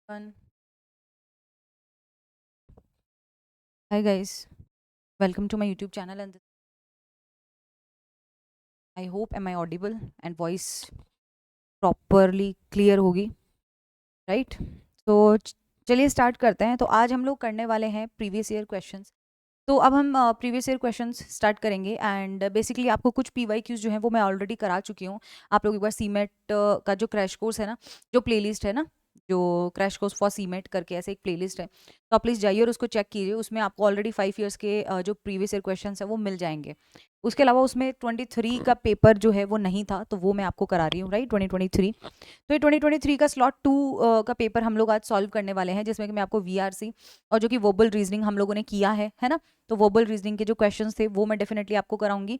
One. Hi guys, welcome to my YouTube channel and I hope am I audible and voice properly clear होगी, right? तो चलिए start करते हैं। तो आज हम लोग करने वाले हैं प्रीवियस ईयर क्वेश्चंस। तो अब हम प्रीवियस ईयर क्वेश्चंस स्टार्ट करेंगे एंड बेसिकली आपको कुछ पीवाईक्यूज जो हैं वो मैं ऑलरेडी करा चुकी हूँ। आप लोग एक बार सीमेट का जो क्रैश कोर्स है ना, जो प्लेलिस्ट है ना, जो क्रैश कोर्स फॉर सीमेट करके ऐसे एक प्लेलिस्ट है, तो आप प्लीज़ जाइए और उसको चेक कीजिए। उसमें आपको ऑलरेडी 5 ईयर्स के जो प्रीवियस ईयर क्वेश्चंस है वो मिल जाएंगे। उसके अलावा उसमें 23 का पेपर जो है वो नहीं था, तो वो मैं आपको करा रही हूँ, राइट। 2023, तो ये 2023 का स्लॉट 2 का पेपर हम लोग आज सॉल्व करने वाले हैं, जिसमें कि मैं आपको वीआरसी और जो कि वर्बल रीजनिंग हम लोगों ने किया है ना, तो वर्बल रीजनिंग के जो क्वेश्चंस थे वो मैं डेफिनेटली आपको कराऊंगी।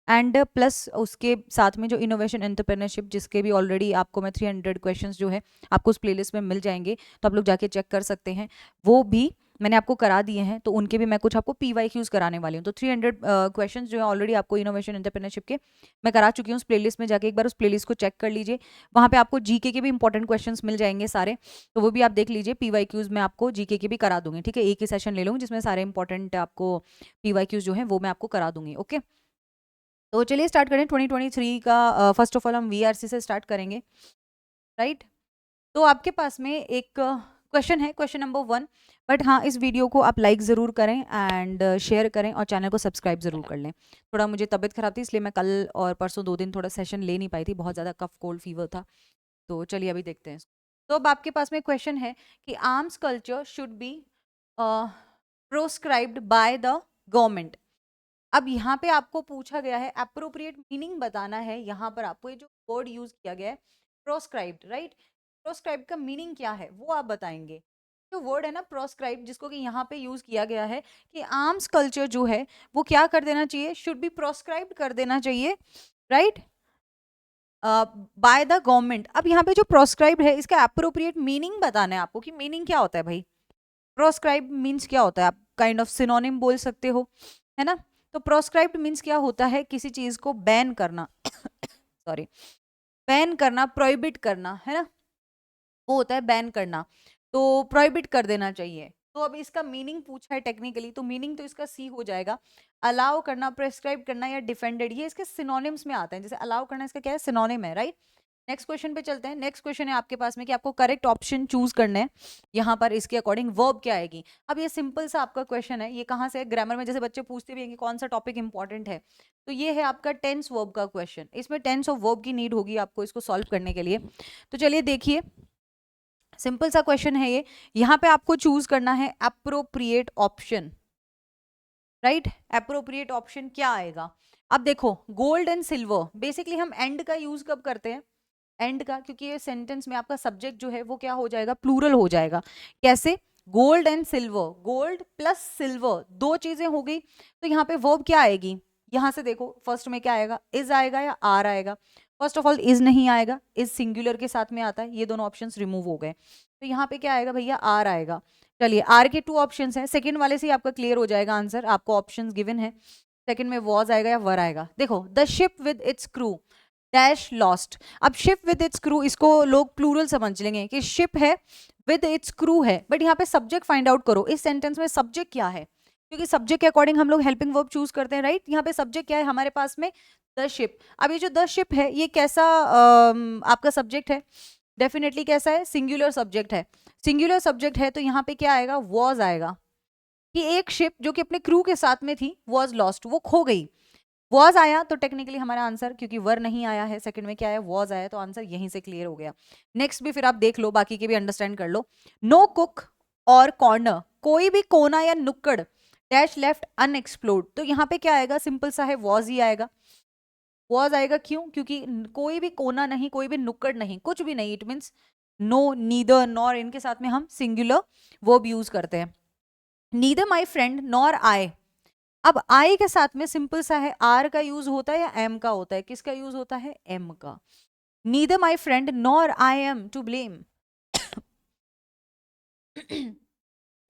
एंड प्लस उसके साथ में जो इनोवेशन एंटरप्रेन्योरशिप, जिसके भी ऑलरेडी आपको मैं 300 क्वेश्चंस जो है आपको उस प्लेलिस्ट में मिल जाएंगे, तो आप लोग जाके चेक कर सकते हैं। वो भी मैंने आपको करा दिए हैं, तो उनके भी मैं कुछ आपको पीवाईक्यूज कराने वाली हूँ। तो 300 क्वेश्चंस जो है ऑलरेडी आपको इनोवेशन एंटरप्रेन्योरशिप के मैं करा चुकी हूँ। उस प्लेलिस्ट में जाके एक बार उस प्लेलिस्ट को चेक कर लीजिए। वहाँ पे आपको जीके के भी इंपॉर्टेंट क्वेश्चंस मिल जाएंगे सारे, तो वो भी आप देख लीजिए। पीवाईक्यूज में आपको जीके के भी करा दूंगी, ठीक है। एक ही सेशन ले लूँगी जिसमें सारे इंपॉर्टेंट आपको पीवाईक्यूज जो है वो मैं आपको करा दूंगी, ओके। तो चलिए स्टार्ट करें 2023 का। फर्स्ट ऑफ ऑल हम वीआरसी से स्टार्ट करेंगे, राइट। तो आपके पास में एक क्वेश्चन है, क्वेश्चन नंबर 1। बट हाँ, इस वीडियो को आप लाइक ज़रूर करें एंड शेयर करें और चैनल को सब्सक्राइब ज़रूर कर लें। थोड़ा मुझे तबीयत खराब थी, इसलिए मैं कल और परसों 2 दिन थोड़ा सेशन ले नहीं पाई थी, बहुत ज़्यादा कफ कोल्ड फीवर था। तो चलिए अभी देखते हैं। तो अब आपके पास में क्वेश्चन है कि arms culture should be proscribed by the government. अब यहाँ पे आपको पूछा गया है, अप्रोप्रिएट मीनिंग बताना है। यहाँ पर आपको ये जो वर्ड यूज किया गया है प्रोस्क्राइब्ड, राइट, प्रोस्क्राइब का मीनिंग क्या है वो आप बताएंगे। जो वर्ड है ना प्रोस्क्राइब, जिसको कि यहाँ पे यूज किया गया है कि आर्म्स कल्चर जो है वो क्या कर देना चाहिए, शुड बी प्रोस्क्राइब कर देना चाहिए, राइट, बाय द गवर्नमेंट। अब यहाँ पे जो प्रोस्क्राइब है इसका अप्रोप्रिएट मीनिंग बताना है आपको कि मीनिंग क्या होता है भाई। प्रोस्क्राइब मीन्स क्या होता है, आप काइंड ऑफ सिनोनिम बोल सकते हो, है ना। तो प्रोस्क्राइब्ड मीन्स क्या होता है, किसी चीज को बैन करना सॉरी, बैन करना, प्रोहिबिट करना, है ना, वो होता है बैन करना। तो प्रोहिबिट कर देना चाहिए। तो अब इसका मीनिंग पूछा है टेक्निकली, तो मीनिंग तो इसका सी हो जाएगा, अलाउ करना, प्रेस्क्राइब करना या डिफेंडेड। ये इसके सिनोनिम्स में आते हैं। जैसे अलाउ करना इसका क्या है, सिनोनिम है, राइट। नेक्स्ट क्वेश्चन पे चलते हैं। नेक्स्ट क्वेश्चन है आपके पास में कि आपको करेक्ट ऑप्शन चूज करना है। यहाँ पर इसके अकॉर्डिंग वर्ब क्या आएगी। अब ये सिंपल सा आपका क्वेश्चन है, ये कहाँ से है, ग्रामर में जैसे बच्चे पूछते भी हैं कि कौन सा टॉपिक इंपॉर्टेंट है, तो ये है आपका टेंस वर्ब का क्वेश्चन। इसमें टेंस ऑफ वर्ब की नीड होगी आपको इसको सॉल्व करने के लिए। तो चलिए देखिए, सिंपल सा क्वेश्चन है ये। यहाँ पे आपको चूज करना है appropriate option, right. Appropriate option क्या आएगा। अब देखो, गोल्ड एंड सिल्वर, बेसिकली हम एंड का यूज कब करते हैं, एंड का, क्योंकि ये सेंटेंस में आपका सब्जेक्ट जो है वो क्या हो जाएगा, प्लूरल हो जाएगा। कैसे, gold and silver, gold plus silver, दो चीजें हो गई। तो यहाँ पे वर्ब क्या आएगी, यहां से देखो फर्स्ट में क्या आएगा, इज आएगा या आर आएगा। फर्स्ट ऑफ ऑल इज नहीं आएगा, इज सिंगुलर के साथ में आता है, ये दोनों ऑप्शंस रिमूव हो गए। तो यहाँ पे क्या आएगा भैया, आर आएगा। चलिए, आर के 2 ऑप्शंस हैं, सेकंड वाले से ही आपका क्लियर हो जाएगा आंसर, आपको ऑप्शंस गिवन है। सेकंड में वॉज आएगा या वर आएगा। देखो, the ship with its crew dash lost. अब शिप विद इट्स क्रू, इसको लोग प्लूरल समझ लेंगे कि शिप है विद इट्स क्रू है, बट यहाँ पे सब्जेक्ट फाइंड आउट करो, इस सेंटेंस में सब्जेक्ट क्या है, क्योंकि सब्जेक्ट के अकॉर्डिंग हम लोग हेल्पिंग वर्ब चूज करते हैं, राइट। यहाँ पे सब्जेक्ट क्या है हमारे पास में, द शिप। अब ये जो द शिप है ये कैसा आपका सब्जेक्ट है, डेफिनेटली कैसा है, सिंगुलर सब्जेक्ट है। सिंगुलर सब्जेक्ट है तो यहाँ पे क्या आएगा, वॉज आएगा, कि एक शिप जो कि अपने क्रू के साथ में थी वॉज लॉस्ट, वो खो गई। वॉज आया तो टेक्निकली हमारा आंसर, क्योंकि वर नहीं आया है, सेकंड में क्या है, वॉज आया, तो आंसर यहीं से क्लियर हो गया। नेक्स्ट भी फिर आप देख लो, बाकी के भी अंडरस्टैंड कर लो। नो कुक और कॉर्नर, कोई भी कोना या नुक्कड़ डैश लेफ्ट अनएक्सप्लोर्ड। तो यहाँ पे क्या आएगा, सिंपल सा है, वॉज ही आएगा। वॉज आएगा क्यों, क्योंकि कोई भी कोना नहीं, कोई भी नुक्कड़ नहीं, कुछ भी नहीं, it means no, neither, nor, इनके साथ में हम सिंगुलर वर्ब यूज करते हैं। Neither my friend nor I. अब आई के साथ में सिंपल सा है, आर का यूज होता है या एम का होता है, किसका यूज होता है, एम का। Neither my friend nor I am to blame.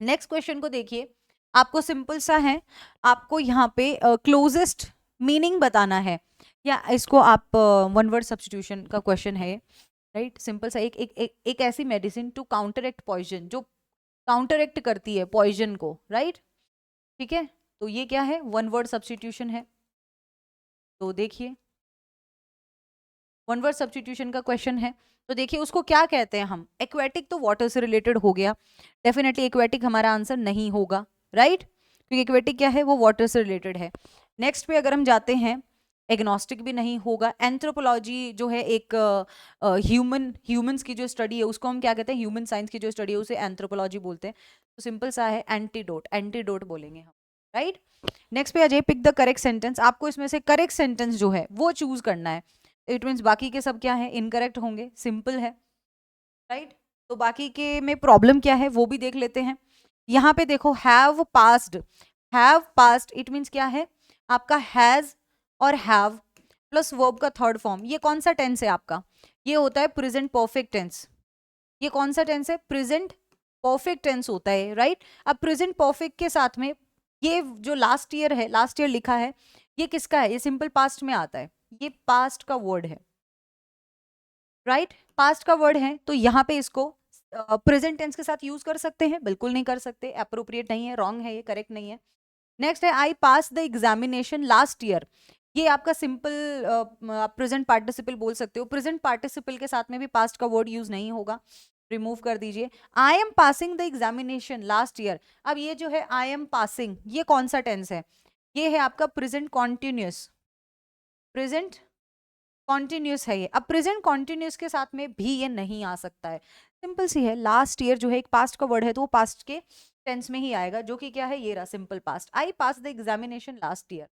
Next question को देखिए, आपको सिंपल सा है, आपको यहाँ पे क्लोजेस्ट मीनिंग बताना है, या इसको आप वन वर्ड सब्स्टिट्यूशन का क्वेश्चन है। राइट, सिंपल सा एक ऐसी मेडिसिन टू काउंटरएक्ट पॉइजन, जो काउंटरएक्ट करती है पॉइजन को, राइट, ठीक है। तो ये क्या है, वन वर्ड सब्स्टिट्यूशन है। तो देखिए वन वर्ड सब्स्टिट्यूशन का क्वेश्चन है, तो देखिए उसको क्या कहते हैं हम, एक्वेटिक तो वाटर से रिलेटेड हो गया, डेफिनेटली एक्वेटिक हमारा आंसर नहीं होगा, राइट, क्योंकि एक्वेटिक क्या है, वो वाटर से रिलेटेड है। नेक्स्ट पे अगर हम जाते हैं, एग्नोस्टिक भी नहीं होगा। एंथ्रोपोलॉजी जो है एक ह्यूमंस की जो स्टडी है उसको हम क्या कहते हैं, ह्यूमन साइंस की जो स्टडी है उसे एंथ्रोपोलॉजी बोलते हैं। तो सिंपल सा है एंटीडोट, एंटीडोट बोलेंगे हम, राइट। नेक्स्ट पे आ जाइए, पिक द करेक्ट सेंटेंस। आपको इसमें से करेक्ट सेंटेंस जो है वो चूज करना है। इट मीन्स बाकी के सब क्या है, इनकरेक्ट होंगे, सिंपल है, राइट। तो बाकी के में प्रॉब्लम क्या है वो भी देख लेते हैं। यहाँ पे देखो have passed, have passed it means क्या है, आपका हैज और हैव प्लस वर्ब का थर्ड फॉर्म। ये कौन सा टेंस है आपका, ये होता है प्रेजेंट परफेक्ट टेंस। ये कौन सा टेंस है, प्रेजेंट परफेक्ट टेंस होता है, राइट। अब प्रेजेंट परफेक्ट के साथ में ये जो लास्ट ईयर है, लास्ट ईयर लिखा है, ये किसका है, ये सिंपल पास्ट में आता है, ये पास्ट का वर्ड है, राइट, पास्ट का वर्ड है। तो यहाँ पे इसको प्रेजेंट टेंस के साथ यूज कर सकते हैं, बिल्कुल नहीं कर सकते, अप्रोप्रिएट नहीं है, रॉन्ग है, ये करेक्ट नहीं है। नेक्स्ट है आई पास द एग्जामिनेशन लास्ट ईयर, ये आपका सिंपल प्रेजेंट पार्टिसिपल बोल सकते हो, प्रेजेंट पार्टिसिपल के साथ में भी पास्ट का वर्ड यूज नहीं होगा, रिमूव कर दीजिए। I am passing the examination last year, अब ये जो है आई एम पासिंग, ये कौन सा टेंस है, ये है आपका प्रेजेंट कॉन्टिन्यूस, प्रेजेंट कॉन्टिन्यूस है ये। अब प्रेजेंट कॉन्टिन्यूस के साथ में भी ये नहीं आ सकता है, सिंपल सी है, लास्ट ईयर जो है एक पास्ट का वर्ड है तो वो पास्ट के टेंस में ही आएगा, जो कि क्या है, ये रहा simple past, I pass the examination last year.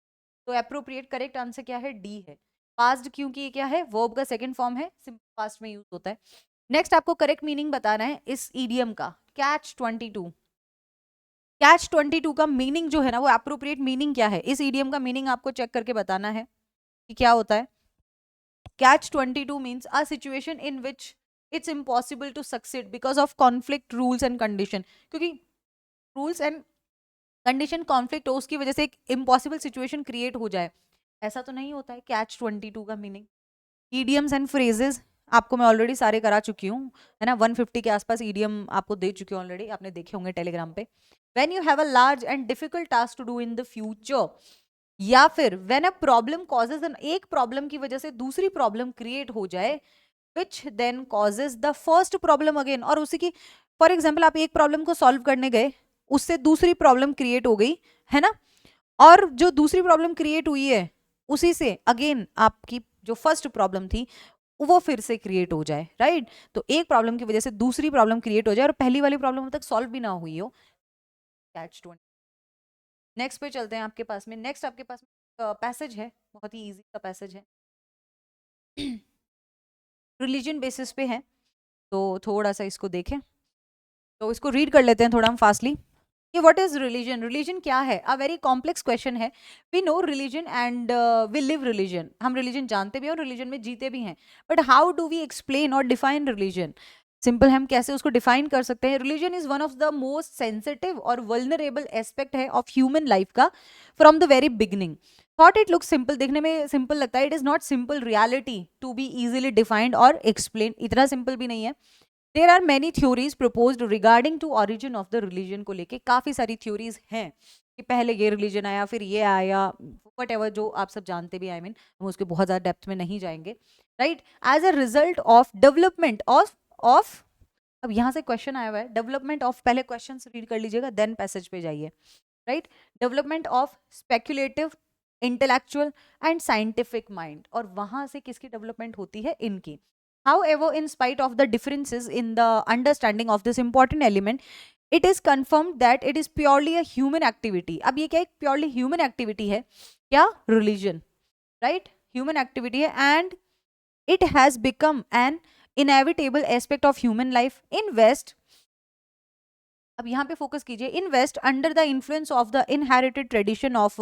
तो अप्रोप्रिएट करेक्ट आंसर क्या है, डी है, पास्ट, क्योंकि ये क्या है, वर्ब का सेकंड फॉर्म है, सिंपल पास्ट में यूज होता है। नेक्स्ट आपको करेक्ट मीनिंग बताना है इस ईडियम का, कैच 22। कैच 22 का मीनिंग जो है ना, वो अप्रोप्रिएट मीनिंग क्या है, इस ईडियम का मीनिंग आपको चेक करके बताना है कि क्या होता है। Catch 22 means a situation in which it's impossible to succeed because of conflict, rules and condition। क्योंकि rules and condition conflict हो, उसकी वजह से एक impossible situation create हो जाए, ऐसा तो नहीं होता है Catch 22 का मीनिंग। idioms and phrases आपको मैं ऑलरेडी सारे करा चुकी हूँ, है ना, 150 के आसपास idiom आपको दे चुकी हूँ ऑलरेडी, आपने देखे होंगे टेलीग्राम पे। When you have a large and difficult task to do in the future, या फिर व्हेन अ प्रॉब्लम कॉजेज, एक प्रॉब्लम की वजह से दूसरी प्रॉब्लम क्रिएट हो जाए, which then causes the first problem again, और उसी की, फॉर एग्जाम्पल आप एक प्रॉब्लम को सॉल्व करने गए, उससे दूसरी प्रॉब्लम क्रिएट हो गई, है ना, और जो दूसरी प्रॉब्लम क्रिएट हुई है उसी से अगेन आपकी जो फर्स्ट प्रॉब्लम थी वो फिर से क्रिएट हो जाए, राइट। तो एक प्रॉब्लम की वजह से दूसरी प्रॉब्लम क्रिएट हो जाए और पहली वाली प्रॉब्लम अब तक सॉल्व भी ना हुई हो, कैच 20। नेक्स्ट पे चलते हैं आपके पास में, नेक्स्ट आपके पास पैसेज है, बहुत ही इजी सा पैसेज है, रिलीजन बेसिस पे है, तो थोड़ा सा इसको देखें, तो इसको रीड कर लेते हैं थोड़ा हम फास्टली। कि व्हाट इज रिलीजन, रिलीजन क्या है, अ वेरी कॉम्प्लेक्स क्वेश्चन है। We know religion and we live religion, हम रिलीजन जानते भी हैं और रिलीजन में जीते भी हैं, but how do we explain और डिफाइन रिलीजन, सिंपल हम कैसे उसको डिफाइन कर सकते हैं। Religion is one of the most sensitive और वल्नरेबल एस्पेक्ट है ऑफ ह्यूमन लाइफ का from the very beginning. Thought it look simple, देखने में सिंपल लगता है, it is not simple reality to be easily defined और एक्सप्लेन, इतना simple भी नहीं है। There are many theories proposed regarding to origin of the religion को लेके, काफी सारी थ्योरीज हैं कि पहले ये रिलीजन आया फिर ये आया, वट एवर जो आप सब जानते भी, आई मीन हम उसके बहुत ज्यादा डेप्थ में नहीं जाएंगे, right. As a result of development of अब यहाँ से क्वेश्चन आया हुआ है, डेवलपमेंट ऑफ, पहले क्वेश्चन रीड कर लीजिएगा देन पैसेज पे जाइए, right. Development of speculative, intellectual and scientific mind, और वहां से किसकी डेवलपमेंट होती है, इनकी। However, in spite of the differences in the understanding of this important element, it is confirmed that it is purely a human activity। अब ये क्या एक purely human activity है, क्या, religion, right, human activity है, and it has become an inevitable aspect of human life in West। अब यहाँ पे फोकस कीजिए, in west under the influence of the inherited tradition of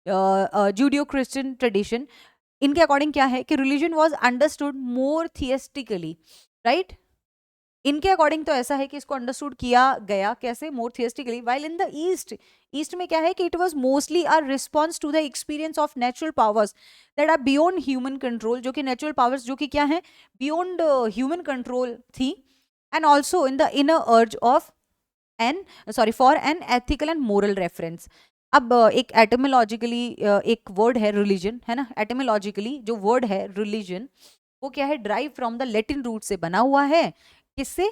Judeo Christian tradition, इनके according क्या है कि religion was understood more theistically, right. इनके अकॉर्डिंग तो ऐसा है कि इसको अंडरस्टूड किया गया कैसे, more theistically, while in the east, east में क्या है कि it was mostly a response to the experience of natural powers that are beyond human control, जो कि नेचुरल पावर्स जो कि क्या है, बियॉन्ड ह्यूमन कंट्रोल थी, and also in the inner urge of an sorry for an ethical and moral reference. अब एक एटमोलॉजिकली एक वर्ड है रिलीजन, है ना, एटमोलॉजिकली जो वर्ड है रिलीजन वो क्या है, drive from the Latin root से बना हुआ है, किससे,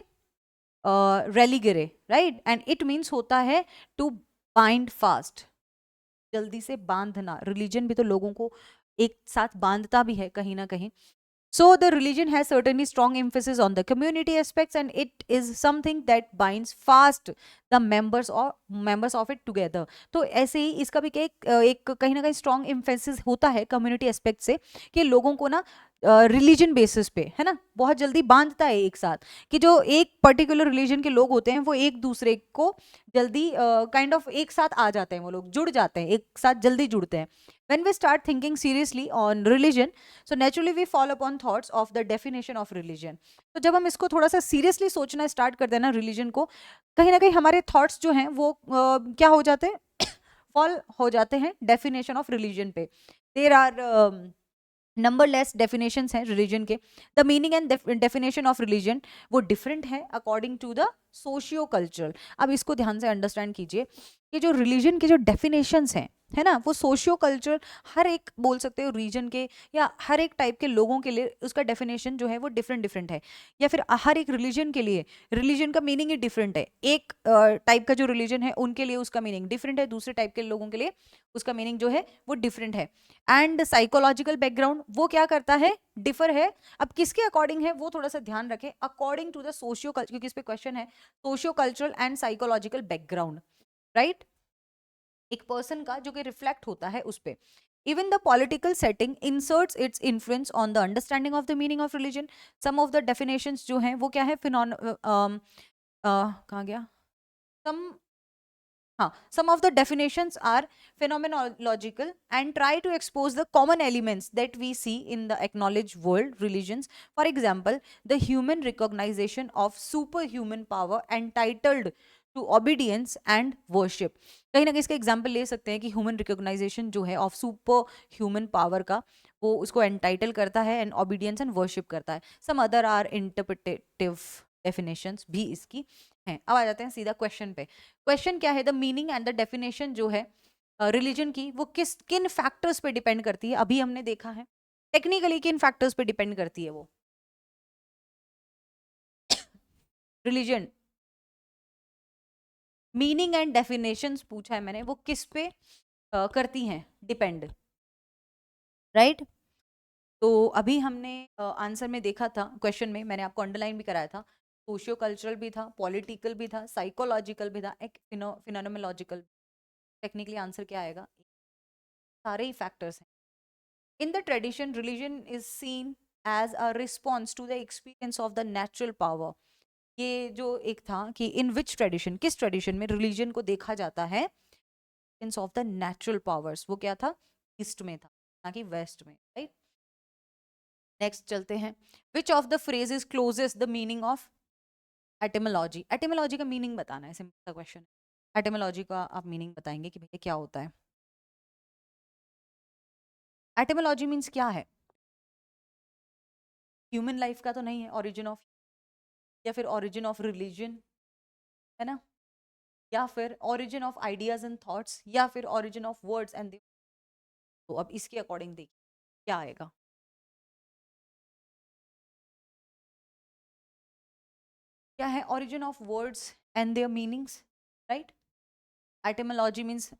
religare, right, and it means होता है टू बाइंड फास्ट, जल्दी से बांधना, रिलीजन भी तो लोगों को एक साथ बांधता भी है कहीं ना कहीं। So the religion has certainly strong emphasis on the community aspects, and it is something that binds fast the members of it together. तो ऐसे ही इसका भी क्या एक कहीं ना कहीं strong emphasis होता है community aspect से, कि लोगों को ना रिलीजन बेसिस पे, है ना, बहुत जल्दी बांधता है एक साथ, कि जो एक पर्टिकुलर रिलीजन के लोग होते हैं वो एक दूसरे को जल्दी काइंड ऑफ एक साथ आ जाते हैं, वो लोग जुड़ जाते हैं, एक साथ जल्दी जुड़ते हैं। When we start thinking seriously on religion, so naturally we fall upon thoughts of the definition of religion. तो जब हम इसको थोड़ा सा सीरियसली सोचना स्टार्ट कर देना रिलीजन को, कहीं ना कहीं हमारे थॉट्स जो हैं वो क्या हो जाते हैं, फॉल हो जाते हैं डेफिनेशन ऑफ रिलीजन पे। देर आर नंबरलेस डेफिनेशंस हैं रिलीजन के। The meaning and definition of religion वो डिफरेंट है according to the socio cultural. अब इसको ध्यान से अंडरस्टैंड कीजिए कि जो रिलीजन के जो डेफिनेशंस हैं, है ना, वो सोशियो कल्चरल हर एक बोल सकते हो रीजन के या हर एक टाइप के लोगों के लिए उसका डेफिनेशन जो है वो डिफरेंट डिफरेंट है, या फिर हर एक रिलीजन के लिए रिलीजन का मीनिंग ही डिफरेंट है। एक टाइप का जो रिलीजन है उनके लिए उसका मीनिंग डिफरेंट है, दूसरे टाइप के लोगों के लिए उसका मीनिंग जो है वो डिफरेंट है। एंड साइकोलॉजिकल बैकग्राउंड वो क्या करता है, डिफर है। अब किसके अकॉर्डिंग है वो थोड़ा सा ध्यान रखें, अकॉर्डिंग टू द सोशियो, क्योंकि इस पे क्वेश्चन है, socio cultural and psychological background, right, एक पर्सन का जो कि रिफ्लेक्ट होता है उस पे। Even the political setting inserts its influence on the understanding of the meaning of religion. Some of the definitions जो हैं वो क्या है, कहाँ गया, some हाँ, some of the definitions are phenomenological and try to expose the common elements that we see in the acknowledged world religions. For example, the human recognition of superhuman power entitled to obedience and worship. कहीं ना कहीं इसका example ले सकते हैं कि human recognition जो है ऑफ सुपर ह्यूमन पावर का, वो उसको एंटाइटल करता है एंड ऑबीडियंस एंड वर्शिप करता है। Some other are interpretative definitions भी इसकी हैं। अब आ जाते हैं सीधा क्वेश्चन पे। क्वेश्चन क्या है, the meaning and the definition जो है रिलीजन की वो किन फैक्टर्स पे डिपेंड करती है, अभी हमने देखा है टेक्निकली किन फैक्टर्स पे डिपेंड करती है वो रिलीजन। मीनिंग एंड डेफिनेशंस पूछा है मैंने, वो किस पे करती हैं डिपेंड, राइट। तो अभी हमने आंसर में देखा था, क्वेश्चन में मैंने आपको अंडरलाइन भी कराया था, सोशियो कल्चरल भी था, पॉलिटिकल भी था, साइकोलॉजिकल भी था, एक फिनोमेनोलॉजिकल। टेक्निकली आंसर क्या आएगा, सारे ही फैक्टर्स हैं। In the tradition religion is seen as a response to the experience of the natural power. ये जो एक था कि इन विच ट्रेडिशन, किस ट्रेडिशन में रिलीजन को देखा जाता है ऑफ द नेचुरल पावर्स, वो क्या था, ईस्ट में था ना कि वेस्ट में, राइट। नेक्स्ट चलते हैं, विच of the phrase is closest the meaning of etymology. Etymology का मीनिंग बताना है, सिंपल सा क्वेश्चन। एटिमोलॉजी का आप मीनिंग बताएंगे कि भैया क्या होता है। एटिमोलॉजी मीन्स क्या है, ह्यूमन लाइफ का तो नहीं है, ओरिजिन ऑफ, या फिर ओरिजिन ऑफ रिलीजन, है ना, या फिर origin of ideas and thoughts, या फिर ओरिजिन ऑफ वर्ड्स एंड। तो अब इसके अकॉर्डिंग देखिए क्या आएगा। क्या है, origin of words and there meanings, right. Etymology means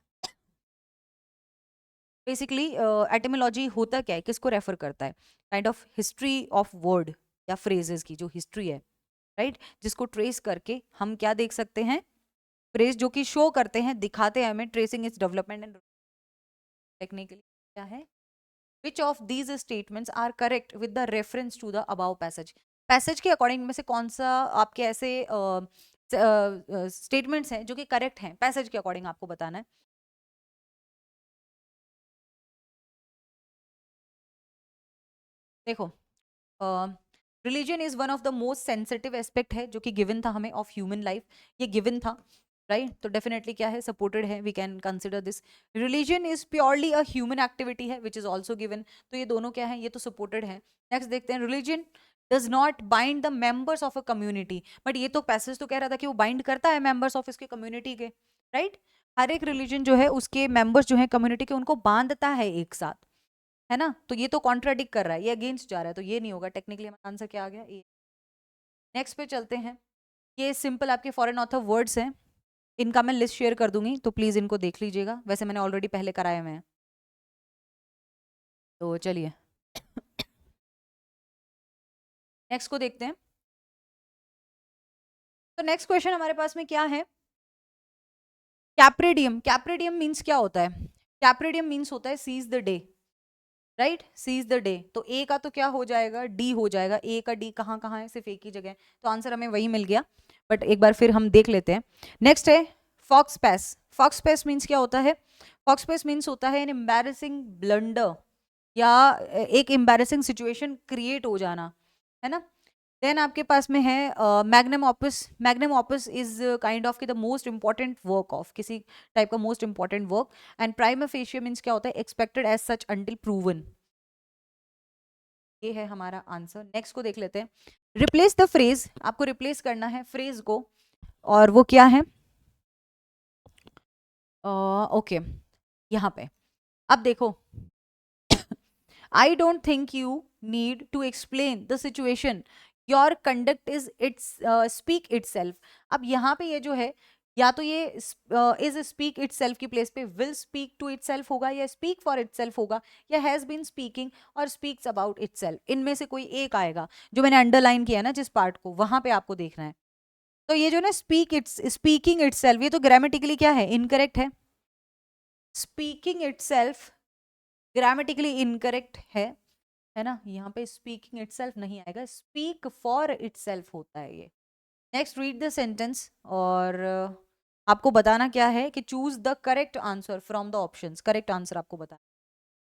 basically, etymology होता क्या है, किसको रेफर करता है, kind of history of word या फ्रेजेस की जो हिस्ट्री है, राइट, जिसको ट्रेस करके हम क्या देख सकते हैं, फ्रेज जो कि शो करते हैं, दिखाते हैं हमें, tracing its development and technically क्या है, which of these statements are correct with the reference to the above passage. Passage के अकॉर्डिंग में से कौन सा आपके ऐसे स्टेटमेंट्स हैं जो कि करेक्ट हैं, पैसेज के अकॉर्डिंग आपको बताना है। देखो, religion is one of the most sensitive aspect है जो कि गिवन था हमें ऑफ ह्यूमन लाइफ, ये गिवन था राइट तो डेफिनेटली क्या है सपोर्टेड है, we can consider this. Religion is purely a human activity है विच इज ऑल्सो गिवन, तो ये दोनों क्या है, ये तो सपोर्टेड है। नेक्स्ट देखते हैं, religion does not bind the members of a community, but ये तो पैसेज तो कह रहा था कि वो बाइंड करता है मेंबर्स ऑफ इसके कम्युनिटी के, राइट हर एक रिलीजन जो है उसके मेंबर्स जो है कम्युनिटी के उनको बांधता है एक साथ, है ना, तो ये तो कॉन्ट्राडिक्ट कर रहा है, ये अगेंस्ट जा रहा है, तो ये नहीं होगा। टेक्निकली हमारा आंसर क्या आ गया, ये। नेक्स्ट पे चलते हैं, ये सिंपल आपके फॉरेन ऑथर वर्ड्स हैं, इनका मैं लिस्ट शेयर कर दूंगी तो प्लीज इनको देख लीजिएगा, वैसे मैंने ऑलरेडी पहले कराए हुए हैं, तो चलिए नेक्स्ट को देखते हैं। तो नेक्स्ट क्वेश्चन हमारे पास में क्या है, कैप्रेडियम। कैप्रेडियम मीन्स क्या होता है, कैप्रेडियम मीन्स होता है seize the day, right seize the day, तो ए का तो क्या हो जाएगा, डी हो जाएगा, ए का डी कहाँ कहाँ है, सिर्फ एक ही जगह है, तो आंसर हमें वही मिल गया, बट एक बार फिर हम देख लेते हैं। नेक्स्ट है फॉक्सपैस। फॉक्सपैस मीन्स क्या होता है, फॉक्सपैस मीन्स होता है एन एम्बैरेसिंग ब्लंडर, या एक एम्बैरेसिंग सिचुएशन क्रिएट हो जाना, है ना। देन आपके पास में है magnum opus. Magnum opus is kind of the most important work of किसी टाइप का most important work, and prima facie means क्या होता है, expected as such until proven. ये है हमारा आंसर। नेक्स्ट को देख लेते हैं, रिप्लेस द फ्रेज, आपको रिप्लेस करना है फ्रेज को, और वो क्या है, ओके यहाँ पे अब देखो, I don't think you need to explain the situation, your conduct is it's speak itself. अब यहाँ पे ये जो है, या तो ये इज स्पीक इटसेल्फ की प्लेस पे विल स्पीक टू इटसेल्फ होगा, या स्पीक फॉर इटसेल्फ होगा, या हैज बीन स्पीकिंग और स्पीक्स अबाउट इटसेल्फ, इनमें से कोई एक आएगा। जो मैंने अंडरलाइन किया ना जिस पार्ट को, वहां पे आपको देखना है। तो ये जो ना स्पीकिंग इटसेल्फ, ये तो ग्रामेटिकली क्या है, इनकरेक्ट है। स्पीकिंग इटसेल्फ ग्रामेटिकली इनकरेक्ट है ना, यहाँ पे स्पीकिंग इटसेल्फ नहीं आएगा, स्पीक फॉर इटसेल्फ होता है ये। नेक्स्ट रीड द सेंटेंस, और आपको बताना क्या है कि choose the correct answer from the options, correct answer आपको बताना।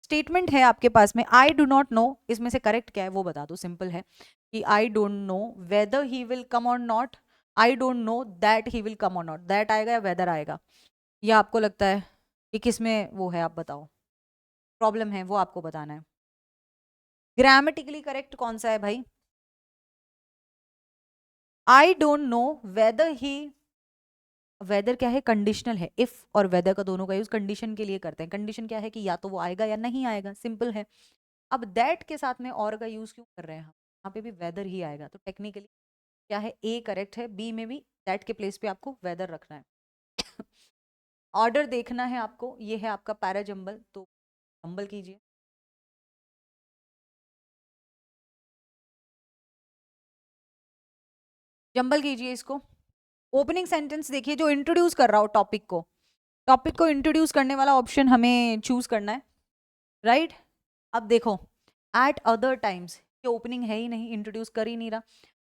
स्टेटमेंट है आपके पास में, आई डू नॉट नो, इसमें से करेक्ट क्या है वो बता दो, सिंपल है कि I don't know whether he will come or not, I don't know that he will come or not, that आएगा या वेदर आएगा, या आपको लगता है कि किसमें वो है, आप बताओ प्रॉब्लम है, वो आपको बताना है। ग्रामेटिकली करेक्ट कौन सा है भाई, I don't know whether he, whether क्या है, कंडीशनल है, इफ और वेदर का दोनों का यूज कंडीशन के लिए करते हैं। कंडीशन क्या है कि या तो वो आएगा या नहीं आएगा, सिंपल है। अब दैट के साथ में और का यूज क्यों कर रहे हैं हम, यहाँ पे भी वेदर ही आएगा, तो टेक्निकली क्या है, ए करेक्ट है, बी में भी दैट के प्लेस पे आपको वेदर रखना है। ऑर्डर देखना है आपको, ये है आपका पैरा जंबल, तो जंबल कीजिए। जंबल कीजिए इसको। ओपनिंग सेंटेंस देखिए, जो इंट्रोड्यूस कर रहा हो टॉपिक को, टॉपिक को इंट्रोड्यूस करने वाला ऑप्शन हमें चूज करना है, राइट। अब देखो, एट अदर टाइम्स, ये ओपनिंग है ही नहीं, इंट्रोड्यूस कर ही नहीं रहा।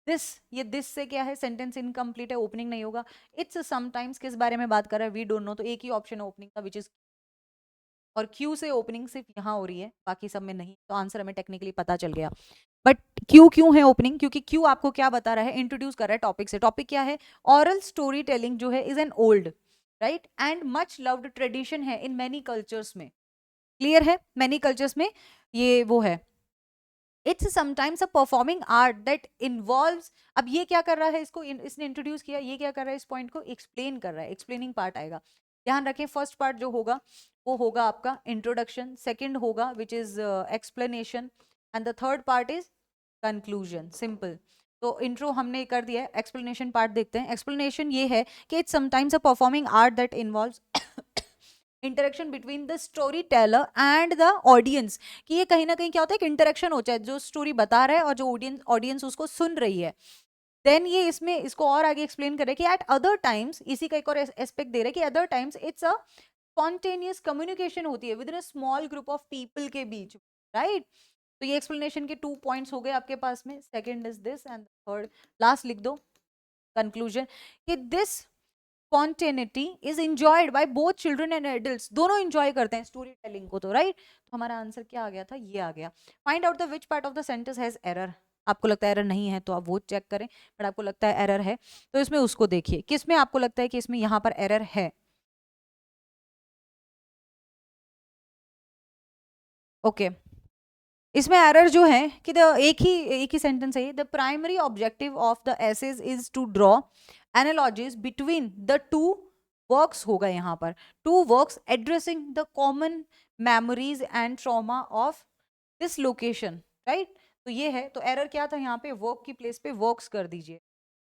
दिस, ये दिस से क्या है, सेंटेंस इनकम्प्लीट है, ओपनिंग नहीं होगा। इट्स समटाइम्स, किस बारे में बात कर रहा है, वी डोंट नो, तो एक ही ऑप्शन है ओपनिंग का, विच इज, और क्यू से ओपनिंग सिर्फ यहाँ हो रही है, बाकी सब में नहीं, तो आंसर हमें टेक्निकली पता चल गया। बट क्यू क्यों है ओपनिंग, क्योंकि क्यू आपको क्या बता रहा है, इंट्रोड्यूस कर रहा है टॉपिक से। टॉपिक क्या है, ऑरल स्टोरी टेलिंग जो है is an old, right, and much loved tradition है इन मैनी कल्चर्स में। क्लियर है, मैनी कल्चर्स में ये वो है। It's sometimes a performing art that involves, अब ये क्या कर रहा है, इसको इसने इंट्रोड्यूस किया, ये क्या कर रहा है, इस पॉइंट को एक्सप्लेन कर रहा है, एक्सप्लेनिंग पार्ट आएगा। ध्यान रखें, फर्स्ट पार्ट जो होगा वो होगा आपका इंट्रोडक्शन, सेकंड होगा which is explanation, and the third part is conclusion, simple. तो इंट्रो हमने कर दिया है, एक्सप्लेनेशन पार्ट देखते हैं। एक्सप्लेनेशन ये है कि it's sometimes a performing art that involves interaction between the story teller and the audience, कि ये कहीं ना कहीं क्या होता है, एक इंटरेक्शन होता है, जो स्टोरी बता रहा है और जो ऑडियंस उसको सुन रही है। देन ये इसमें इसको और आगे एक्सप्लेन करे कि एट अदर टाइम्स, इसी का एक और एस्पेक्ट दे रहे कि other times it's a spontaneous communication होती है with in a small group of people के बीच, राइट। तो ये एक्सप्लेनेशन के 2 पॉइंट्स हो गए आपके पास में, second is this and third last लिख दो कंक्लूजन, कि this spontaneity is enjoyed by both children and adults, दोनों इंजॉय करते हैं स्टोरी टेलिंग को, तो राइट। तो हमारा आंसर क्या आ गया था, ये आ गया। Find out the which part of the sentence has error, आपको लगता है एरर नहीं है तो आप वो चेक करें, बट आपको लगता है एरर है तो इसमें उसको देखिए किस में आपको लगता है कि इसमें यहाँ पर एरर है। ओके इसमें एरर जो है कि एक ही सेंटेंस है ये, the primary objective of the essays is to draw analogies between the two works होगा यहाँ पर, two works addressing the common memories and trauma of this location, right. तो ये है, तो एरर क्या था यहाँ पे, वर्क की प्लेस पे वर्क्स कर दीजिए।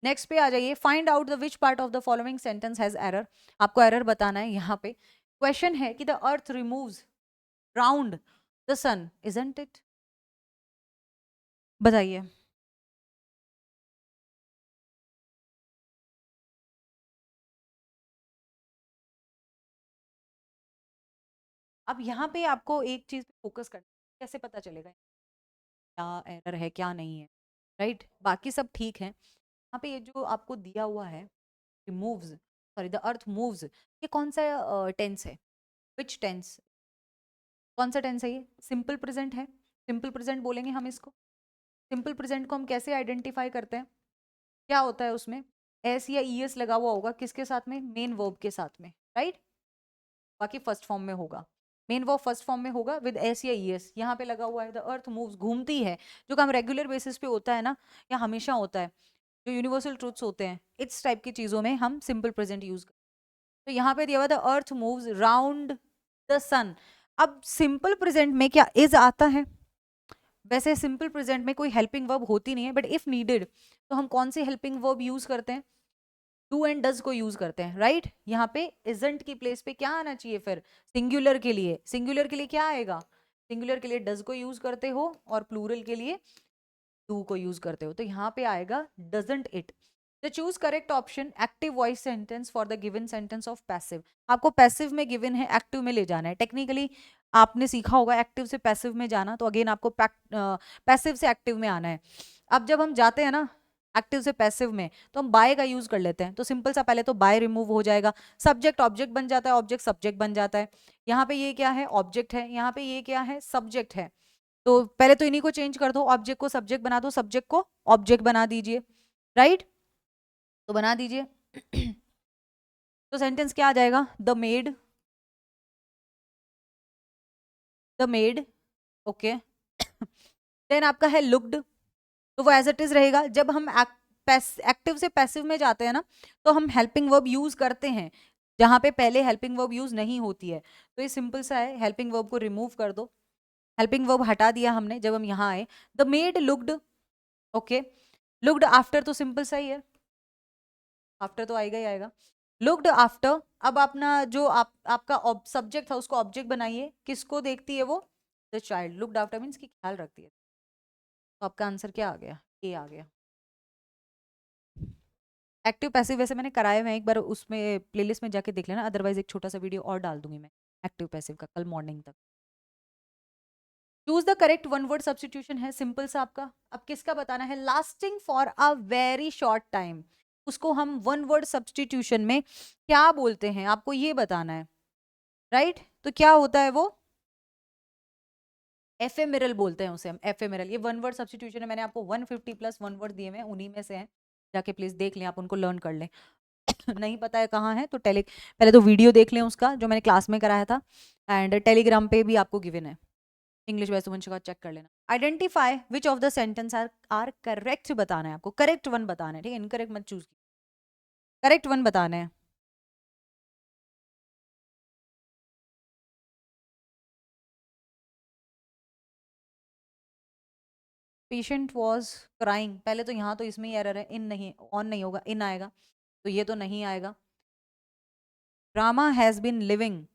नेक्स्ट पे आ जाइए, find out the which part of the following sentence has error, आपको एरर बताना है। यहाँ पे क्वेश्चन है कि the earth removes round the sun isn't it, बताइए। अब यहाँ पे आपको एक चीज पे फोकस करना है, कैसे पता चलेगा क्या एरर है क्या नहीं है, राइट। बाकी सब ठीक है, यहाँ पे ये जो आपको दिया हुआ है removes, sorry the earth moves, ये कौन सा टेंस है, विच टेंस, कौन सा टेंस है ये, सिंपल प्रेजेंट है। सिंपल प्रेजेंट बोलेंगे हम इसको। सिंपल प्रेजेंट को हम कैसे आइडेंटिफाई करते हैं, क्या होता है उसमें, एस या ई एस लगा हुआ होगा किसके साथ में, मेन वर्ब के साथ में, राइट। बाकी फर्स्ट फॉर्म में होगा, मेन वर्ब फर्स्ट फॉर्म में होगा विद एस या ई एस। यहाँ पे लगा हुआ है द अर्थ मूव्स, घूमती है, जो काम रेगुलर बेसिस पे होता है ना, या हमेशा होता है, जो यूनिवर्सल ट्रूथ्स होते हैं, इस टाइप की चीजों में हम सिंपल प्रेजेंट यूज करते हैं। तो यहाँ पे दिया हुआ the earth moves round the sun. अब सिंपल प्रेजेंट में क्या इज आता है, वैसे सिंपल प्रेजेंट में कोई हेल्पिंग वर्ब होती नहीं है, बट इफ नीडेड तो हम कौन सी हेल्पिंग वर्ब यूज करते हैं, डू एंड डज को यूज करते हैं, राइट। यहाँ पे इजंट की प्लेस पे क्या आना चाहिए फिर, सिंगुलर के लिए, सिंगुलर के लिए क्या आएगा, सिंगुलर के लिए डज को यूज करते हो और प्लूरल के लिए डू को यूज करते हो, तो यहाँ पे आएगा डजंट इट। तो choose correct option active voice sentence for the given sentence of passive. आपको पैसिव में गिवन है, एक्टिव में ले जाना है। टेक्निकली आपने सीखा होगा एक्टिव से पैसिव में जाना, तो अगेन आपको पैसिव से एक्टिव में आना है। अब जब हम जाते हैं ना एक्टिव से पैसिव में, तो हम बाय का यूज कर लेते हैं, तो सिंपल सा पहले तो बाय रिमूव हो जाएगा, सब्जेक्ट ऑब्जेक्ट बन जाता है, ऑब्जेक्ट सब्जेक्ट बन जाता है। यहाँ पे ये क्या है, ऑब्जेक्ट है, यहाँ पे ये क्या है, सब्जेक्ट है। तो पहले तो इन्हीं को चेंज कर दो, ऑब्जेक्ट को सब्जेक्ट बना दो, सब्जेक्ट को ऑब्जेक्ट बना दीजिए, राइट। तो बना दीजिए तो सेंटेंस क्या आ जाएगा, द मेड, ओके। देन आपका है लुक्ड, तो वो एज इट इज रहेगा। जब हम एक्टिव से पैसिव में जाते हैं ना, तो हम हेल्पिंग वर्ब यूज करते हैं जहां पे पहले हेल्पिंग वर्ब यूज नहीं होती है, तो ये सिंपल सा है, हेल्पिंग वर्ब को रिमूव कर दो। हेल्पिंग वर्ब हटा दिया हमने जब हम यहाँ आए, the made looked, okay. Looked after तो सिंपल सा ही है, आफ्टर तो आएगा ही आएगा। लुक्ड आफ्टर, अब अपना जो आपका सब्जेक्ट था उसको ऑब्जेक्ट बनाइए, किसको देखती है वो, the child. Looked after means की ख्याल रखती है, तो आपका आंसर क्या आ गया, ए आ गया। एक्टिव पैसिव वैसे मैंने कराए हुए हैं, एक बार उसमें प्लेलिस्ट में जाके देख लेना, अदरवाइज एक छोटा सा वीडियो और डाल दूंगी मैं एक्टिव पैसिव का कल मॉर्निंग तक। Choose the correct one word substitution है, सिंपल सा आपका। अब किसका बताना है, lasting for a very short time, उसको हम वन वर्ड सब्सटीट्यूशन में क्या बोलते हैं, आपको ये बताना है, राइट। तो क्या होता है वो, एफेमेरल बोलते हैं उसे हम, एफेमेरल। ये वन वर्ड सब्सटीट्यूशन है, मैंने आपको 150 प्लस वन वर्ड दिए हैं, उन्हीं में से हैं, जाके प्लीज देख लें, आप उनको लर्न कर लें। नहीं पता है कहाँ है तो पहले तो वीडियो देख लें उसका जो मैंने क्लास में कराया था, एंड टेलीग्राम पे भी आपको गिवन है, इंग्लिश वैसे वंश का चेक कर लेना। Identify which of the sentence are correct बताना है आपको, करेक्ट वन बताना है, ठीक है, इनकरेक्ट मत चूज, करेक्ट वन बताना है। पेशेंट वॉज क्राइंग, पहले तो यहाँ तो इसमें ही एरर है, इन नहीं, ऑन नहीं होगा, इन आएगा, तो ये तो नहीं आएगा। Rama has been living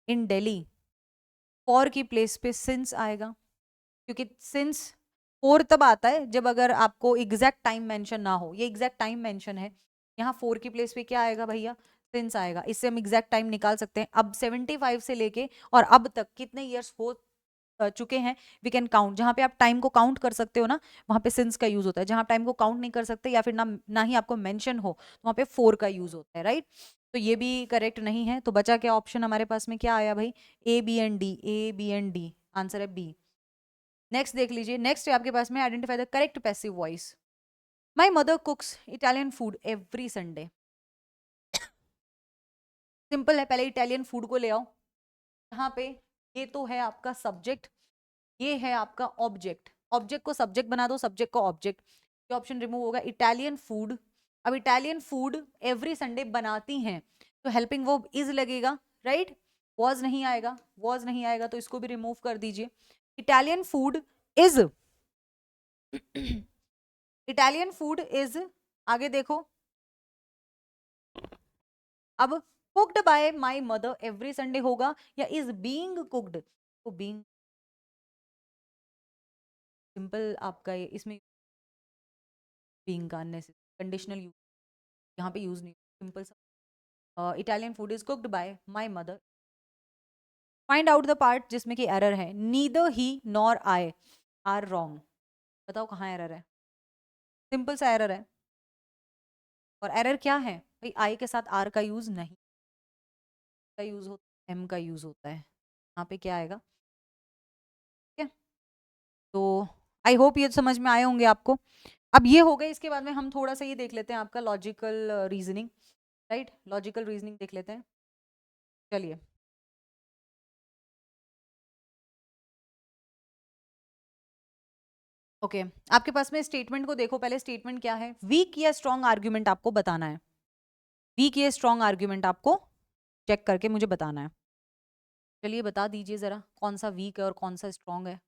in Delhi, for की प्लेस पे सिंस आएगा, क्योंकि सिंस फोर तब आता है जब अगर आपको एग्जैक्ट टाइम मेंशन ना हो, ये एग्जैक्ट टाइम मेंशन है, यहाँ फोर की प्लेस पे क्या आएगा भैया, सिंस आएगा। इससे हम एग्जैक्ट टाइम निकाल सकते हैं। अब 75 से लेके और अब तक कितने ईयर्स हो चुके हैं, वी कैन काउंट। जहां पे आप टाइम को काउंट कर सकते हो ना, वहां पे सिंस का यूज होता है। जहां टाइम को काउंट नहीं कर सकते या फिर ना ही आपको मेंशन हो, तो वहां पे फोर का यूज होता है, राइट। तो ये भी करेक्ट नहीं है, तो बचा क्या ऑप्शन हमारे पास में, क्या आया भाई, A B and D, A B and D, answer है बी। नेक्स्ट देख लीजिए, नेक्स्ट है आपके पास में identify the correct passive voice. My mother cooks Italian food every Sunday. Simple है, पहले इटालियन फूड को ले आओ। यहाँ पे ये तो है आपका सब्जेक्ट, ये है आपका ऑब्जेक्ट। ऑब्जेक्ट को सब्जेक्ट बना दो, सब्जेक्ट को ऑब्जेक्ट, ये ऑप्शन रिमूव होगा। इटालियन फूड, अब इटालियन फूड एवरी संडे बनाती हैं तो हेल्पिंग वर्ब इज लगेगा, राइट। वॉज नहीं आएगा, वॉज नहीं आएगा तो इसको भी रिमूव कर दीजिए। Italian food is, Italian food is, आगे देखो, अब cooked bye my mother every Sunday होगा या इज बीइंग कुक्ड, तो बीइंग सिंपल आपका ये इसमें बीइंग का कंडीशनल यूज यहाँ पे यूज नहीं, सिंपल सा। Italian food is cooked bye my mother. Find out the part जिसमें कि एरर है। Neither he nor I R wrong, बताओ कहाँ एरर है। सिंपल सा एरर है, और एरर क्या है भाई, आई के साथ आर का यूज नहीं, का यूज होता है, एम का यूज होता है। यहाँ पे क्या आएगा, ठीक है। तो आई होप ये समझ में आए होंगे आपको। अब ये हो गए, इसके बाद में हम थोड़ा सा ये देख लेते हैं आपका logical reasoning, right. Logical reasoning देख लेते हैं, चलिए। ओके आपके पास में स्टेटमेंट को देखो, पहले स्टेटमेंट क्या है, वीक या स्ट्रॉन्ग आर्ग्यूमेंट आपको बताना है। वीक या स्ट्रॉन्ग आर्ग्यूमेंट आपको चेक करके मुझे बताना है। चलिए बता दीजिए जरा कौन सा वीक है और कौन सा स्ट्रॉन्ग है।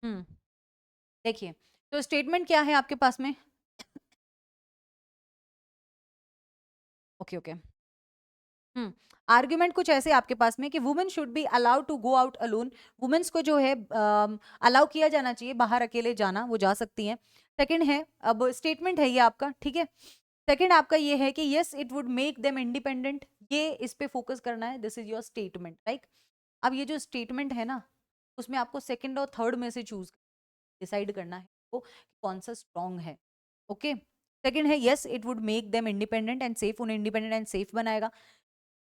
हम्म, देखिए तो स्टेटमेंट क्या है आपके पास में। ओके ओके, हम्म, आर्ग्यूमेंट कुछ ऐसे आपके पास में कि women should be allowed to go out alone, womens को जो है अलाउ किया जाना चाहिए बाहर अकेले जाना, वो जा सकती हैं। सेकंड है, अब स्टेटमेंट है ये आपका, ठीक है। सेकंड आपका ये है कि yes it would make them independent, ये इस पे फोकस करना है, this is your statement, right. अब ये जो स्टेटमेंट है ना, उसमें आपको सेकंड और थर्ड में से चूज डिसाइड करना है वो कौन सा स्ट्रॉन्ग है। ओके, सेकंड है yes it would make them independent and safe, उन्हें इंडिपेंडेंट एंड सेफ बनाएगा।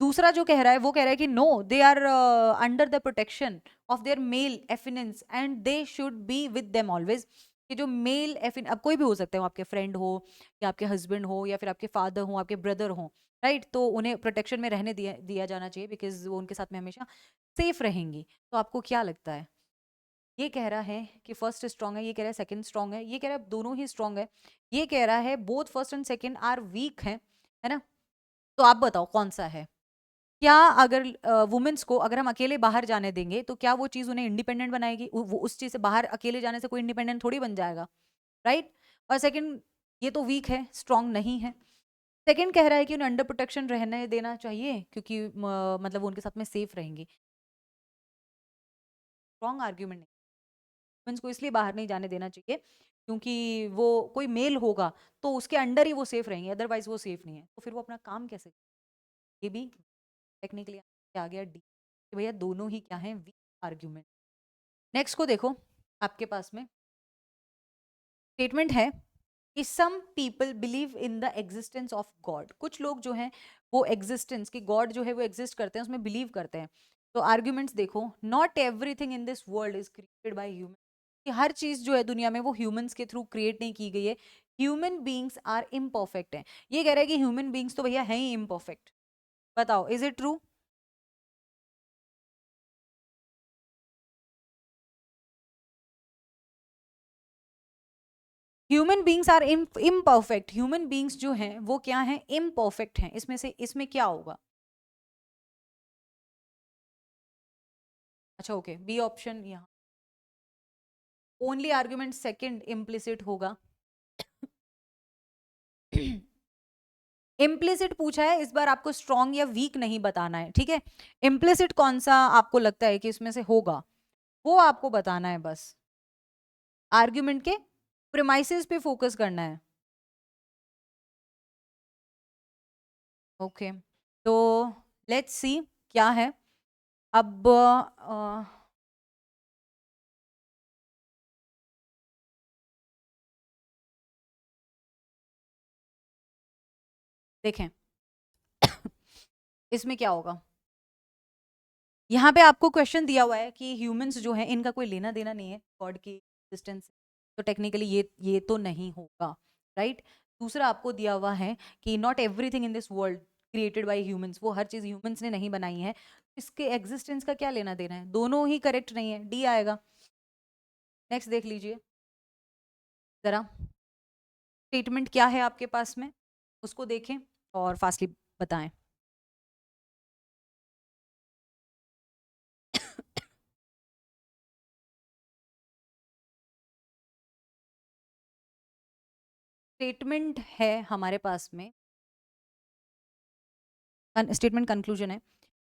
दूसरा जो कह रहा है वो कह रहा है कि no they are under the protection of their male affines and they should be with them always. कि जो मेल एफिन, अब कोई भी हो सकते हो, आपके फ्रेंड हो या आपके हस्बैंड हो या फिर आपके फादर हो, आपके ब्रदर हो, राइट। तो उन्हें प्रोटेक्शन में रहने दिया दिया जाना चाहिए बिकॉज वो उनके साथ में हमेशा सेफ रहेंगी। तो आपको क्या लगता है, ये कह रहा है कि फर्स्ट स्ट्रांग है, ये कह रहा है सेकंड स्ट्रांग है, ये कह रहा है दोनों ही स्ट्रांग है, ये कह रहा है both first and second are weak है ना। तो आप बताओ कौन सा है। क्या अगर वुमेन्स को अगर हम अकेले बाहर जाने देंगे तो क्या वो चीज उन्हें इंडिपेंडेंट बनाएगी, वो उस चीज से बाहर अकेले जाने से कोई इंडिपेंडेंट थोड़ी बन जाएगा, राइट। और सेकंड, ये तो वीक है, स्ट्रांग नहीं है। सेकंड कह रहा है कि उन्हें अंडर प्रोटेक्शन रहने देना चाहिए क्योंकि मतलब वो उनके साथ में सेफ रहेंगी। स्ट्रांग आर्ग्यूमेंट नहीं, वुमेन्स को इसलिए बाहर नहीं जाने देना चाहिए क्योंकि वो कोई मेल होगा तो उसके अंडर ही वो सेफ रहेंगे, अदरवाइज वो सेफ नहीं है, तो फिर वो अपना काम कैसे। ये भी टेक्निकली आ गया डी कि भैया दोनों ही क्या है, वीक आर्ग्यूमेंट। नेक्स्ट को देखो, आपके पास में स्टेटमेंट है कि some people believe in the existence of God, कुछ लोग जो हैं वो एग्जिस्टेंस कि गॉड जो है वो एग्जिस्ट करते हैं, उसमें बिलीव करते हैं। तो आर्ग्यूमेंट्स देखो, not everything in this world is created by human, कि हर चीज जो है दुनिया में वो ह्यूमंस के थ्रू क्रिएट नहीं की गई है। ह्यूमन बींग्स आर इम्परफेक्ट है, ये कह रहा है कि ह्यूमन बींग्स तो भैया है ही इम्परफेक्ट। बताओ is it true. Human beings are imperfect, human beings जो हैं वो क्या हैं, इम्परफेक्ट हैं। इसमें से इसमें क्या होगा। अच्छा ओके, बी ऑप्शन यहाँ ओनली आर्ग्यूमेंट सेकंड इम्प्लिसिट होगा। इम्प्लिसिट पूछा है, इस बार आपको स्ट्रॉन्ग या वीक नहीं बताना है, ठीक है। इम्प्लिसिट कौन सा आपको लगता है कि इसमें से होगा, वो आपको बताना है बस, आर्ग्यूमेंट के प्रेमाइसेस पे फोकस करना है। ओके तो लेट्स सी क्या है अब। देखें इसमें क्या होगा। यहाँ पे आपको क्वेश्चन दिया हुआ है कि ह्यूमंस जो है इनका कोई लेना देना नहीं है गॉड की एग्जिस्टेंस, तो टेक्निकली ये तो नहीं होगा, राइट। दूसरा आपको दिया हुआ है कि not everything in this world created by humans, वो हर चीज ह्यूमंस ने नहीं बनाई है, इसके एग्जिस्टेंस का क्या लेना देना है, दोनों ही करेक्ट नहीं है, डी आएगा। नेक्स्ट देख लीजिए जरा, स्टेटमेंट क्या है आपके पास में, उसको देखें और फास्टली बताएं। स्टेटमेंट है हमारे पास में, स्टेटमेंट कंक्लूजन है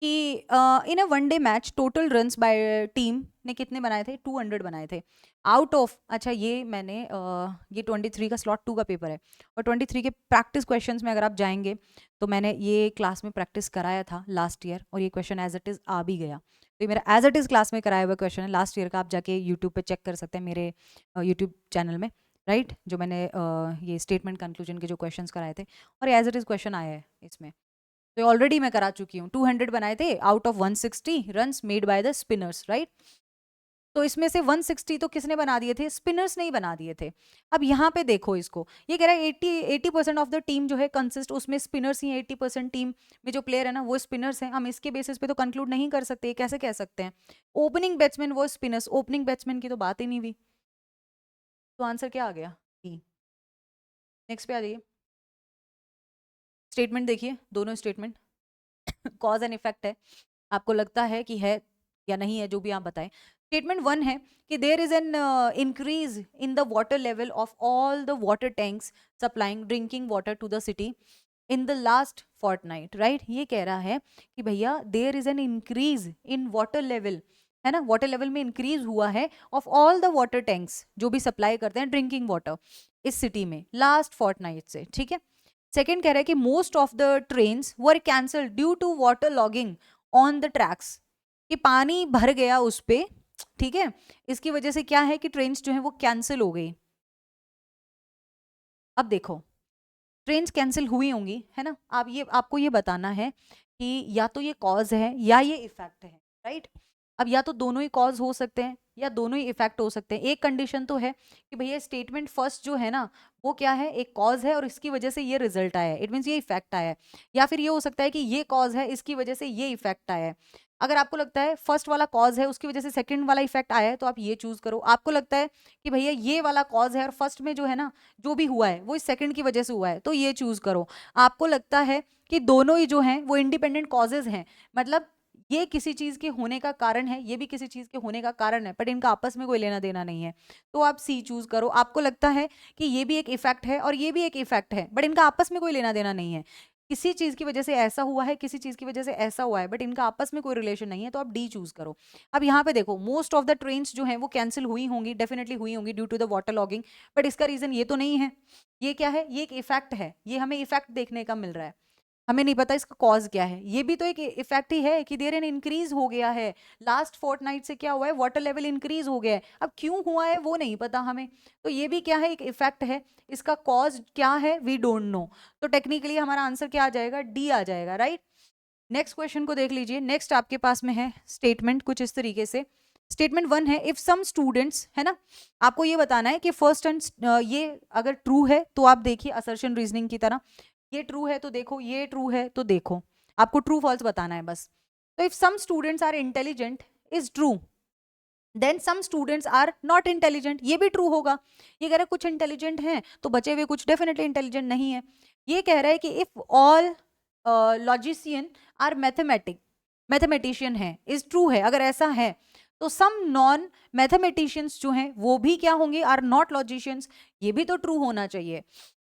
कि in a one day match total runs by team ने कितने बनाए थे, 200 बनाए थे। आउट ऑफ, अच्छा ये मैंने ये 23 का स्लॉट 2 का पेपर है और 23 के प्रैक्टिस क्वेश्चंस में अगर आप जाएंगे तो मैंने ये क्लास में प्रैक्टिस कराया था लास्ट ईयर और ये क्वेश्चन एज इट इज़ आ भी गया, तो ये मेरा एज इट इज़ क्लास में कराया हुआ क्वेश्चन है लास्ट ईयर का, आप जाके यूट्यूब पे चेक कर सकते हैं मेरे यूट्यूब चैनल में, राइट। जो मैंने ये स्टेटमेंट कंक्लूजन के जो क्वेश्चंस कराए थे और एज इट इज़ क्वेश्चन आया है इसमें, तो ऑलरेडी मैं करा चुकी हूँ। 200 बनाए थे out of 160 runs made by the spinners, right. तो इसमें से 160 तो किसने बना दिए थे, स्पिनर्स ने ही बना दिए थे। अब यहाँ पे देखो इसको, ये कह रहा है 80% ऑफ द टीम जो है कंसिस्ट, उसमें स्पिनर्स ही 80% टीम में जो प्लेयर है ना वो स्पिनर्स हैं, हम इसके बेसिस पे तो कंक्लूड नहीं कर सकते, कैसे कह सकते हैं। ओपनिंग बैट्समैन वो स्पिनर्स, ओपनिंग बैट्समैन की तो बात ही नहीं हुई, तो आंसर क्या आ गया, डी। नेक्स्ट पे आ जाइए, स्टेटमेंट देखिए, दोनों स्टेटमेंट कॉज एंड इफेक्ट है, आपको लगता है कि है या नहीं है, जो भी आप बताएं। स्टेटमेंट 1 है कि there is an increase in the water level of all the water tanks supplying drinking water to the city in the last fortnight, right. ये कह रहा है कि भैया there is an increase in water level, है ना, water level में increase हुआ है of all the water tanks जो भी सप्लाई करते हैं ड्रिंकिंग वाटर इस सिटी में लास्ट फोर्टनाइट से, ठीक है। सेकेंड कह रहा है कि most of the trains were cancel due to water logging on the tracks, कि पानी भर गया उस पे, ठीक है, इसकी वजह से क्या है कि ट्रेन्स जो है वो कैंसिल हो गई। अब देखो ट्रेन्स कैंसिल हुई होंगी, है ना, आप ये आपको ये बताना है कि या तो ये कॉज है या ये इफेक्ट है, राइट। अब या तो दोनों ही कॉज हो सकते हैं या दोनों ही इफेक्ट हो सकते हैं। एक कंडीशन तो है कि भैया स्टेटमेंट फर्स्ट जो है ना वो क्या है, एक कॉज है और इसकी वजह से ये रिजल्ट आया है, इट मीन्स ये इफेक्ट आया है। या फिर ये हो सकता है कि ये कॉज है इसकी वजह से ये इफेक्ट आया है। अगर आपको लगता है फर्स्ट वाला कॉज है उसकी वजह से सेकंड वाला इफेक्ट आया है तो आप ये चूज करो। आपको लगता है कि भैया ये वाला कॉज है और फर्स्ट में जो है ना जो भी हुआ है वो इस सेकंड की वजह से हुआ है तो ये चूज करो। आपको लगता है कि दोनों ही जो हैं वो इंडिपेंडेंट कॉजेज हैं, मतलब ये किसी चीज के होने का कारण है ये भी किसी चीज के होने का कारण है, बट इनका आपस में कोई लेना देना नहीं है, तो आप सी चूज करो। आपको लगता है कि ये भी एक इफेक्ट है और ये भी एक इफेक्ट है बट इनका आपस में कोई लेना देना नहीं है, किसी चीज की वजह से ऐसा हुआ है किसी चीज की वजह से ऐसा हुआ है बट इनका आपस में कोई रिलेशन नहीं है, तो आप डी चूज करो। अब यहाँ पे देखो मोस्ट ऑफ द ट्रेन्स जो हैं वो कैंसिल हुई होंगी, डेफिनेटली हुई होंगी due to the water logging, but इसका रीजन ये तो नहीं है। ये क्या है, ये एक इफेक्ट है, ये हमें इफेक्ट देखने का मिल रहा है, हमें नहीं पता इसका कॉज क्या है। ये भी तो एक इफेक्ट ही है कि देयर एन इंक्रीज हो गया है, लास्ट फोर्टनाइट से क्या हुआ है, वाटर लेवल इंक्रीज हो गया है। अब क्यों हुआ है वो नहीं पता हमें, तो ये भी क्या है, एक इफेक्ट है, इसका कॉज क्या है वी डोंट नो, तो टेक्निकली हमारा आंसर क्या आ जाएगा, डी आ जाएगा, राइट। नेक्स्ट क्वेश्चन को देख लीजिए, नेक्स्ट आपके पास में है स्टेटमेंट कुछ इस तरीके से। स्टेटमेंट 1 है इफ सम स्टूडेंट्स, है ना, आपको ये बताना है कि फर्स्ट एंड ये अगर ट्रू है तो आप देखिए असर्शन रीजनिंग की तरह, ये ट्रू है तो देखो, ये ट्रू है तो देखो, आपको ट्रू फॉल्स बताना है बस। तो if some students are intelligent is true, then some students are not intelligent, ये भी ट्रू होगा। ये कह रहा है कुछ इंटेलिजेंट हैं तो बचे हुए कुछ डेफिनेटली इंटेलिजेंट नहीं है। ये कह रहा है कि if all logician are mathematician है, इज ट्रू है, अगर ऐसा है तो सम नॉन मैथमेटिशियंस जो हैं वो भी क्या होंगे, आर नॉट लॉजिशियंस, ये भी तो ट्रू होना चाहिए।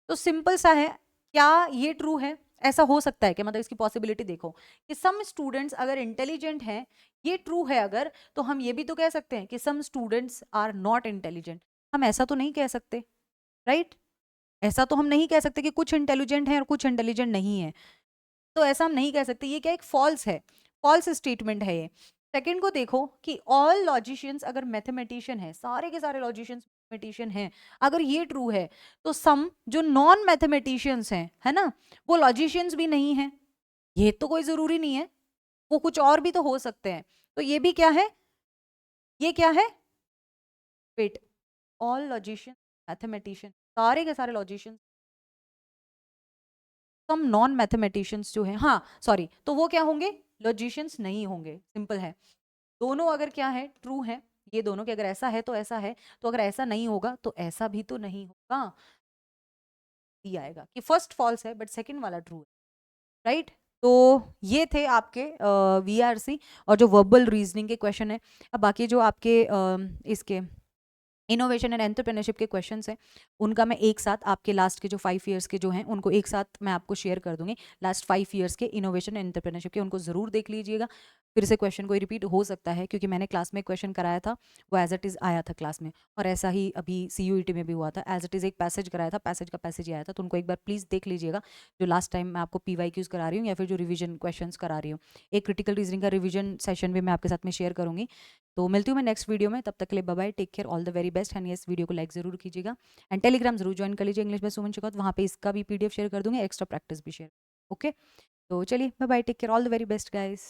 तो सिंपल सा है, क्या ये ट्रू है, ऐसा हो सकता है कि मतलब इसकी पॉसिबिलिटी देखो कि सम स्टूडेंट्स अगर इंटेलिजेंट हैं, ये ट्रू है अगर, तो हम ये भी तो कह सकते हैं कि some students are not intelligent. हम ऐसा तो नहीं कह सकते, राइट? ऐसा तो हम नहीं कह सकते कि कुछ इंटेलिजेंट हैं और कुछ इंटेलिजेंट नहीं है, तो ऐसा हम नहीं कह सकते। ये क्या एक फॉल्स है, फॉल्स स्टेटमेंट है ये। सेकंड को देखो कि ऑल लॉजिशियंस अगर मैथमेटिशियन है, सारे के सारे लॉजिशियंस मैथमेटिशियन हैं, अगर ये ट्रू है तो सम जो नॉन मैथमेटिशियंस हैं, है ना, वो लॉजिशियंस भी नहीं है। ये तो कोई जरूरी नहीं है, वो कुछ और भी तो हो सकते हैं। तो ये भी क्या है, ये क्या है, वेट, ऑल लॉजिशियन मैथमेटिशियन, सारे के सारे लॉजिशियंस, सम नॉन मैथमेटिशियंस जो है, हाँ सॉरी, तो वो क्या होंगे, लॉजिशियंस नहीं होंगे, सिंपल है। दोनों अगर क्या है, ट्रू है, ये दोनों के अगर ऐसा है तो ऐसा है, तो अगर ऐसा नहीं होगा तो ऐसा भी तो नहीं होगा, ये आएगा कि फर्स्ट फॉल्स है बट सेकंड वाला ट्रू है, राइट? तो ये थे आपके वीआरसी और जो वर्बल रीजनिंग के क्वेश्चन है। अब बाकी जो आपके इसके इनोवेशन एंड एंटरप्रेन्योरशिप के क्वेश्चंस हैं, उनका मैं एक साथ आपके लास्ट के जो 5 इयर्स के जो हैं उनको एक साथ मैं आपको शेयर कर दूंगी। लास्ट 5 इयर्स के इनोवेशन एंड एंटरप्रेन्योरशिप के, उनको ज़रूर देख लीजिएगा। फिर से क्वेश्चन कोई रिपीट हो सकता है क्योंकि मैंने क्लास में क्वेश्चन कराया था, वो एज इट इज़ आया था क्लास में, और ऐसा ही अभी CUET में भी हुआ था, एज इट इज़ एक पैसेज कराया था, पैसेज का पैसेज ही आया था, तो उनको एक बार प्लीज़ देख लीजिएगा। जो लास्ट टाइम मैं आपको PYQs करा रही हूँ या फिर जो रिविजन क्वेश्चन करा रही हूँ, एक क्रिटिकल रीजनिंग का रिविजन सेशन भी मैं आपके साथ में शेयर करूँगी। तो मिलती हूँ मैं नेक्स्ट वीडियो में, तब तक के लिए bye bye, take care, all the very best. And इस वीडियो को लाइक जरूर कीजिएगा एंड टेलीग्राम जरूर ज्वाइन कर लीजिए, इंग्लिश में सुमन शिकौत, वहाँ पे इसका भी PDF शेयर कर दूंगी, एक्स्ट्रा प्रैक्टिस भी शेयर। ओके, तो चलिए bye bye, take care, all the very best guys.